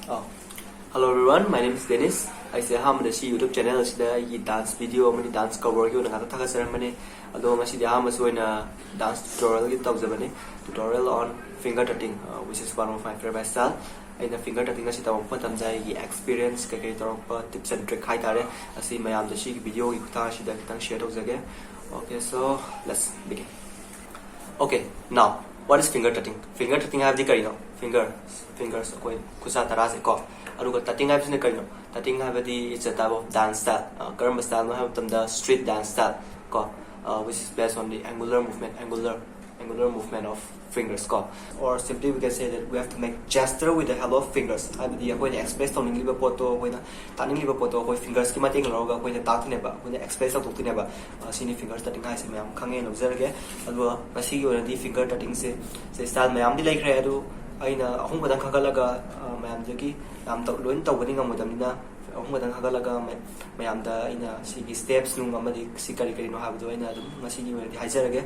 Oh. Hello everyone, my name is Dennis. I say ham the YouTube channel the dance video many dance cover you na ta ceremony ado masi the ham so in a dance tutorial gi tawza bane tutorial on finger tutting which is one of my favorite style in the finger tutting asi taw patam jai gi experience ka kai torok tips and trick hai tare asi mayam the shi video gi khuta shi da kitang share tawza ge. Okay, so let's begin. Okay, now what is finger tutting? Finger tutting have the kari no fingers koi kusa tara se ko aruga tutting have ne kari no tutting have the it's a type of dance style karamba style no have the street dance style ko which is based on the angular movement of fingers ko, or simply we can say that we have to make gesture with the help of fingers. I mean we express to ningi poto we na taning liba poto we fingers ki mating loga we na ta ne ba we express to ne ba sini fingers tutting hai se me am khange no zer ge adu masi gi ora di finger tutting se style me am di like re adu aina ahum badang khagalaga mayam jaki am to loin to bani ngam modamina ahum badang khagalaga mayam da aina sigi steps nung amadi si kari no habdo aina adu masi gi ora di hajarage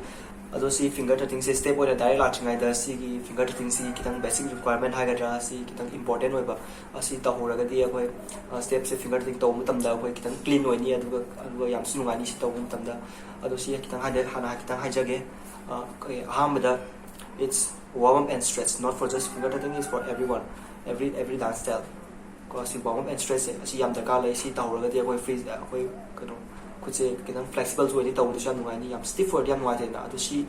ado si finger tutting se step ora direct lachingai da si gi finger tutting si kitang basic requirement ha ga si kitang important oi ba asi ta horaga di akoi step se finger tutting to mutam da akoi kitang clean oi ni adu yam sununga ni si to mutam da ado si kitang ha de hana kitang hajage aham it's warm up and stretch, not for just finger tutting, is for everyone, every dance style. Because si warm up and stretch si yam darkar lai si tau raga dia koi freeze koi kano kuche kitang flexible so ni tau du shan ngai ni yam stiff for yam ngai na adu si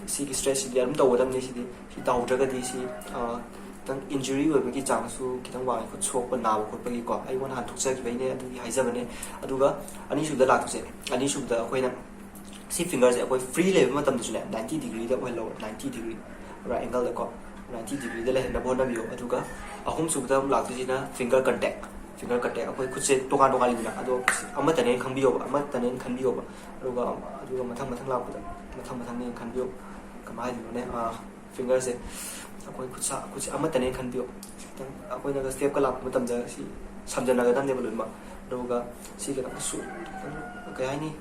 ki stretch dia tau dam ni si tau raga di si tang injury oi ki chang su kitang wa ko chok pa na ko pa ki ko ai won han thuk sa ki bai ne adu ki haija bane adu ga ani su da la tu se ani su da koi na si fingers koi free level ma tam du ne 90 degree da koi low 90 degree right angle da ko 90 degree da le na bon na bio adu ga ahum su da la tu na finger contact koi khut se to ka li na adu amma tane khang bio amma tane khan bio adu ga mathang la ko da mathang ne khan bio kamai ni ne finger se koi khut sa amma tane khan bio koi na step ka la ko tam ja si samjana ga dan ne bol ma adu ga si ga su ka ai ni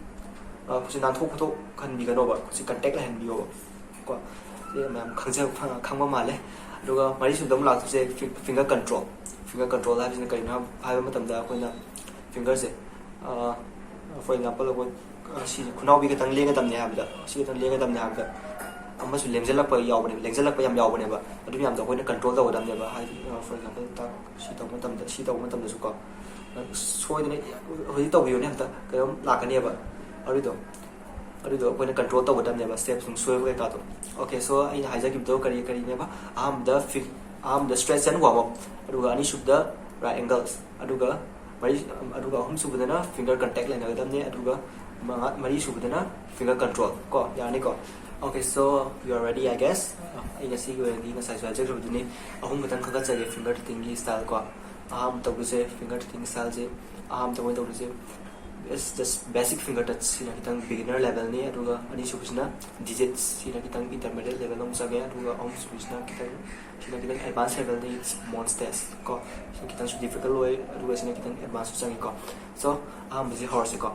kusi nan thok photo khan bi ga no ba kusi contact la hen bio ko ye mam khangja khangba ma le aduga mari su dam la se finger control ha bisna kai na hai ma tam da ko na finger se for example ko si khunau bi ga tang le ga tam ne ha da si tang le ga tam ne ha da amma su lengzel la pa yaw bane lengzel la pa yam yaw bane ba adu yam da ko na control da dam ne ba hai for example ta si ta ma tam da su ko soi ne hoi to bi ne ta ka la ka ne ba arido ko na control to dam ne ba steps sung soi ka to. Okay, so in haja give do kari ne ba am the stretch and warm up aduga ani shubda right angles aduga hum subdana finger contact line ga dam ne aduga mari subdana finger control ko yani ko. Okay, so you are ready I guess. Ina si go ni na sai sa jagru dine ahum batang khaga chage finger tutting style ko aham to se finger tutting style je aham to se it's just basic finger touch sina kitang beginner level ni aduga ani subisna digits sina kitang intermediate level om sage aduga om subisna kitang advanced level ni it's monsters ko sina kitang su difficult way aduga sina kitang advanced sangi ko. So busy horse ko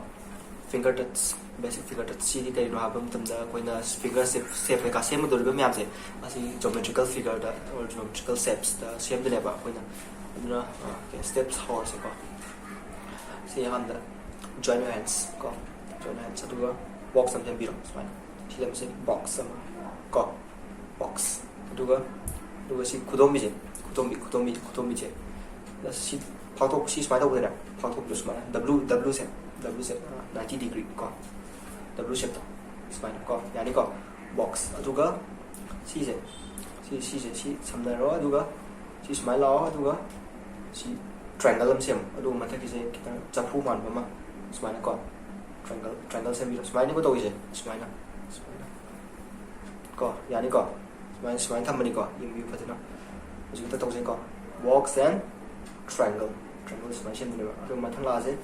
finger touch basic finger touch si ni kai no habam tamda koina finger shape ka same do ba myam se asi geometrical figure da or geometrical shapes da same de ba koina aduna steps horse ko si ham da join your hands aduga box am biro smile hilam se box sama ko box aduga si kudom je da si photo si smile da na photo plus mana w se 90 degree ko w shape to smile ko yani ko box aduga si samda ro aduga si smile lo aduga si triangle am sem adu mathaki se kita chapu man ba ma smile ko triangle se biro smile ni ko to ise smile ko yani ko smile tham ni ko yim bi phatina ji ta to se ko box and triangle smile sem ni ba adu mathang la se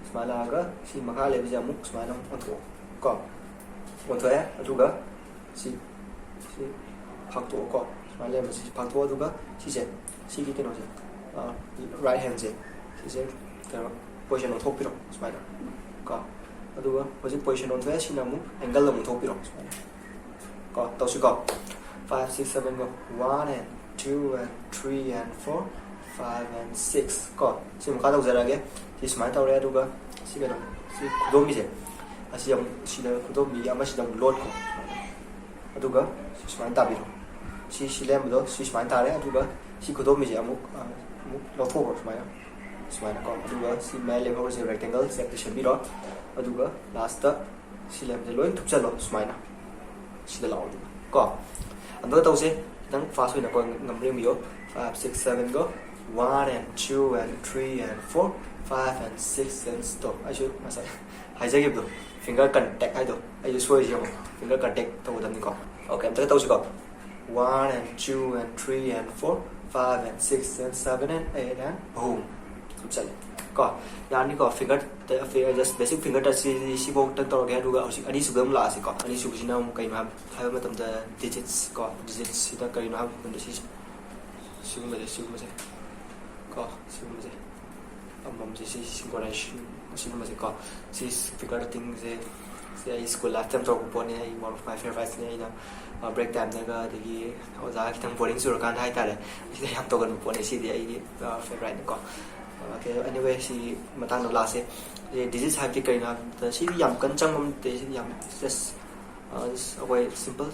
smile ga si makha le bi jamu smile on to ko on to adu ga si phak to ko smile le si phak to adu ga si se si ki no se right hand se si se ka position on top biro smile ko aduga hoji position on ve sina mu angle mu top biro smile ko to si ko 5 6 7 go 1 and 2 and 3 and 4 5 and 6 ko si mo ka tau zara ge si smile tau re aduga si ga si khudom mi je asi yang si da khudom mi ama si dang load ko aduga si smile ta bi si lem do si smile ta re aduga si khudom mi je amuk lo fo ko smile ko aduga si mai le ko si rectangle section bi ro aduga last ta si lem je loin thup chalo smile si da law ko ando tau se dang fast way na ko ngam mi yo 5 6 7 go 1 and 2 and 3 and 4 5 and 6 and stop I should masai hai jagi do finger contact ai do ai ju soi jong finger contact to dam ni ko okay am ta tau si ko 1 and 2 and 3 and 4 5 and 6 and 7 and 8 and boom chal ko yani ko finger just basic finger touch si bo tan to ga du ga si ani su gam la si ko ani su si na kai ma hai ma tam da digits ko digits si da kai na ha si si ma si ko si ma se am si synchronization si ma se ko si finger thing se ai school last time to ko ne ai one of my favorites ne ina break time na ga de oza ki tang boring sur kan hai ta le si yam to gan po ne si de ai favorite ko okay anyway si matang no la se digits have the kai na si yam kan chang mom te yam just away simple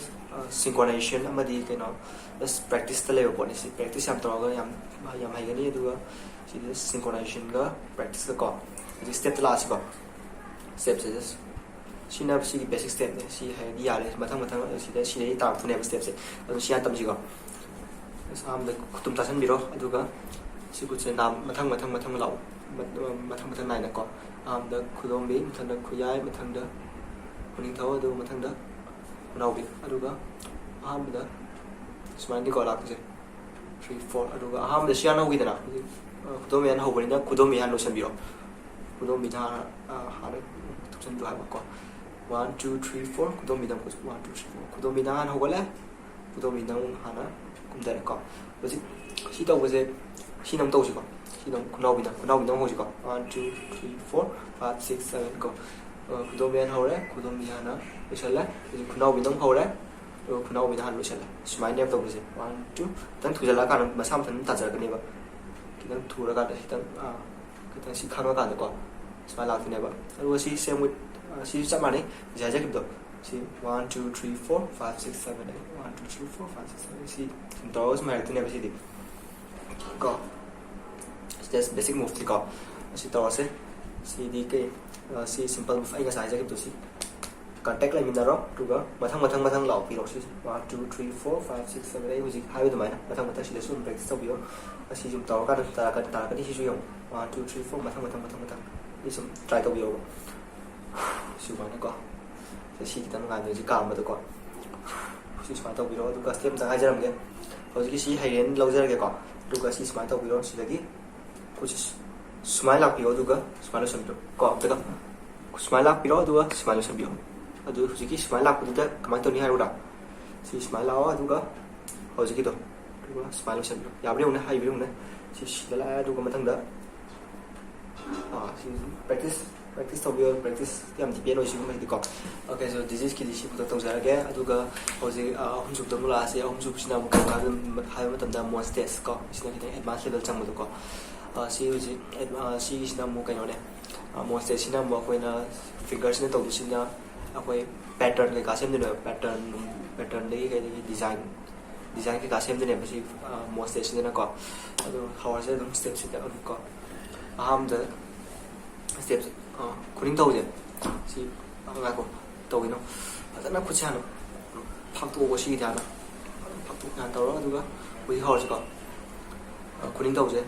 synchronization amadi kai no just practice the level po ne si practice yam to ga yam hai ga ni du ga si synchronization ga practice ga ko this step la si ko step just si na si basic step ne si hai di ya le matang si da si ne ta pu ne step se si ya tam ji ko sam da tum ta san bi ro adu ga si ku che nam matang lau matang nai na ko am da khudom bi matang da khuyai matang da kuning thau adu matang da nau bi adu ga am da smile di ko la ku che 3 4 adu ga am da sia nau bi da na khudom yan ho bani da khudom yan lo san bi ro khudom bi da ha da tu san du ha ko 1 2 3 4 khudom bi da 1 2 3 4 khudom bi da han ho ga la khudom bi da ha na kum da ko si si tau ga se si nong tau si ko si nong kunau bi nong ho si ko 1 2 3 4 5 6 7 ko khudom bi an ho re khudom bi hana lo chal la kunau bi nong ho re kunau bi han lo chal la smile ne tau se 1 2 tang thu jala ka ma sam than ta jar ka ne ba ki tang thu ra ka da tang ki tang si khang ka da ko smile la ne ba ro si same with si sa ma ne ja ja ki do si 1 2 3 4 5 6 7 8 1 2 3 4 5 6 7 si to smile ne ba si di ko just basic move thì có si to se si di cái si simple move anh sai ra cái si contact lại mình đó tu có matang lão pi rồi si 1 2 3 4 5 6 7 8 music hai bên mà matang si lesson break sau bio si dùng to cái ta cái đi si dùng 1 2 3 4 matang đi dùng try tàu bio si mà nó có si kita ngai ni ka mà tôi có si smart tàu bio tu ka step sang hai ra cái rồi cái si hay đến lâu ra cái có duga si smile tau biro si lagi kuch smile lak biro duga smile sam biro ko teka smile lak biro duga smile sam biro adu hujiki smile lak duga kamai to ni haru da si smile lawa duga hujiki to duga smile sam biro ya biro ne hai biro ne si la duga matang da si practice tau biro practice yam ti piano si mai di ko okay so this is ki si puto tau zara ge aduga hoji hum sub to mula se hum sub sina mu ka hai ma tam da mo stage ko sina ki advanced level chang mu ko si hoji si sina mu ka yo ne mo stage sina mo ko na figures ne tau sina akoi pattern le ka sem ne pattern le ke design ke ka sem ne ba si mo stage ne na ko adu how se dum step si da ko aham da steps kuning tau je si nga ko tau ino na ku cha no phak tu ko si da na phak tu na tau ro du ga wi ho si ko kuning tau je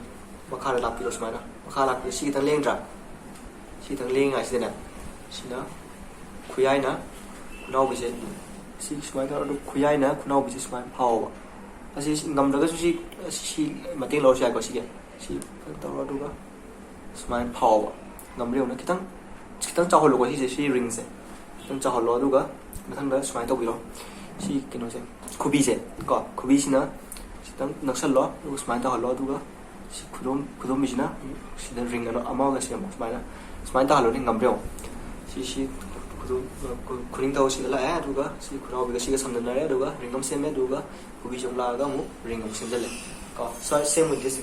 ma kha la pi ro sma na ma kha la pi si tang leng tra si tang leng ai si na si na khu yai na nau bi je si sma ka ro khu yai na khu nau bi je sma phao ba si ngam da ga si ma ting lo sia ko si ke si tau ro du ga sma phao ba ngam riu na kitang cha holo ko si ring se tang cha holo du ga mathang da smile to bi ro si kino se khubi se ko khubi si na si tang naksal lo du smile to holo du ga si khudom mi na si da ring na ama ga si smile ta holo ni ngam riu si खुनिंग तौ सिदा लाए अदुगा सि खुराव बिगा सिगा समदनरे अदुगा रिंगम सेमे अदुगा खुबी जों लागा मु रिंगम सेमजले को so same with this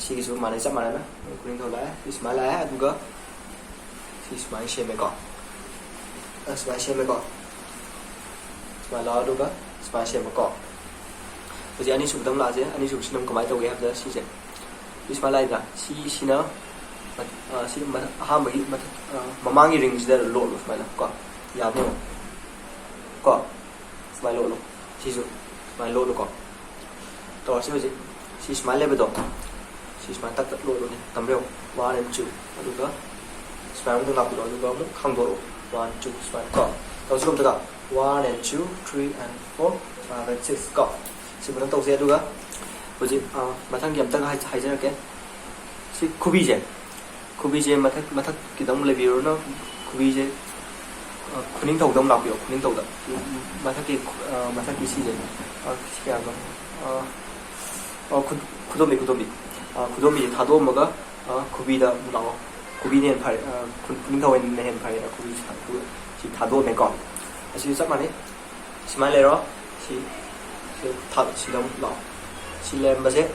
सिगी सु माने चा माने ना खुनिंग तौ लाए इस मा लाए अदुगा सि स्माइ सेमे को स्माइ सेमे को स्माइ ला अदुगा स्माइ सेमे को Jadi ani subdam la je ani sub sinam kamai tau ge habda si je isma lai da si na si ma ha ma mamangi ring je lo lo smai la ko ya bo ko smai lo lo si su smai lo lo ko to si je si smai le bedo si smai tak lo lo ni tam reo 1 and 2 adu ga smai mo na pu lo ga mo khang do 1 2 smai ko to si kom ta 1 and 2 3 and 4 5 and 6 ko 지금 또 오세요 누가 뭐지 마탕 겸다가 하이저게 시 쿠비제 마탕 기동 레비로나 쿠비제 군인 더동 나고요 군인 더다 마탕기 시제 시간 구도미 다도 뭐가 쿠비다 나와 쿠비네 팔 군인 더wen 네 팔이라 쿠비 지 다도 메고 아시 잠만에 스마일레로 시 thật xí đông lọ xí lem ba sẽ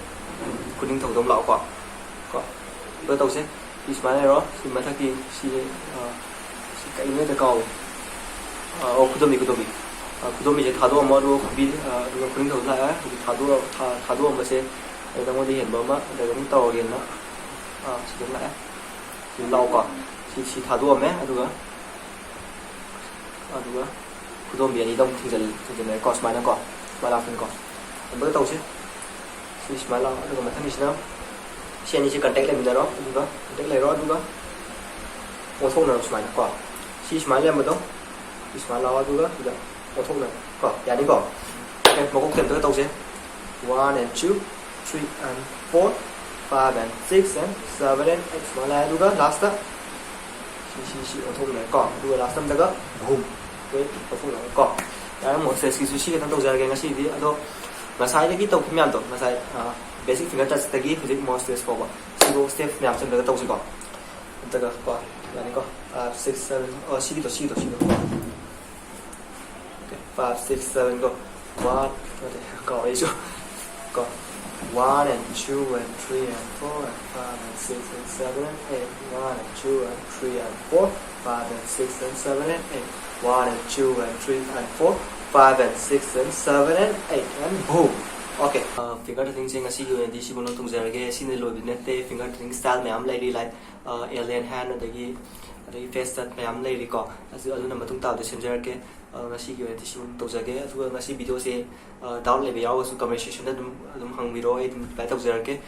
kuning thầu đông lọ quả bữa tàu sẽ đi smart này đó xí mà thaki xí cái này là cầu kudomi 이제 다도 아마도 비 누가 kuning thầu lại 다도 mà sẽ đang có đi hiện bấm á để cũng tàu hiện đó xí đông lại xí lọ quả xí 다도 mà 누가 kudomi này đông thì này có smart nó có 말아 본 거. 뭐가 오지? 스위치 말아 이거 뭐 타니시나? 시안이 지 컨택 레미다로 누가? 컨택 레로 누가? 오토나 스마일 거. 스위치 말래 뭐도? 스위치 말아 누가? 누가? 오토나 거. 야니 거. 오케이. 뭐꼭 된다 오지? 1 and 2 3 and 4 5 and 6 and 7 and 8 말아 누가? 라스트. 시 오토나 거. 누가 라스트 다가 붐. 왜 오토나 거. một set sushi cái thằng tàu giờ cái ngasi thì đó mà sai cái tàu phim nhảm tàu mà sai basic finger touch tagi thì more stress có single step nhảm trên cái tàu gì có tất cả có là này có 6 7 xí đó 5 6 7 go 1 có ấy chứ có 1 and 2 and 3 and 4 and 5 and 6 and 7 and 8 1 and 2 and 3 and 4 5 and 6 and 7 and 8 1 and 2 and 3 and 4 5 and 6 and 7 and 8 and boom. Okay. Fingertitting से ngasi UND si bono tungzarage sine lobi nete fingertitting style मैम लेरी like alien hand adagi face tat मैम लेरी को asu aduna matung taw de semjarage ngasi UND si bono tungzarage asu ngasi video se down level yaw asu comment section da dum hangmiro ai dum pai tungzarage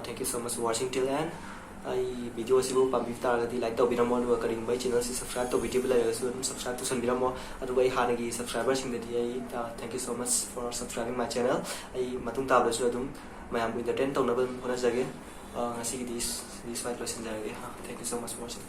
thank you so much for watching till end ai video si bu pam biftar ga di like to biramo nu ka ring bai channel si subscribe to video la ga su subscribe to san biramo adu bai hana gi subscriber sing da di ai thank you so much for subscribing my channel ai matung ta da su adum mayam entertain to na ban hona jage ngasi gi this fight lo sin jage thank you so much for watching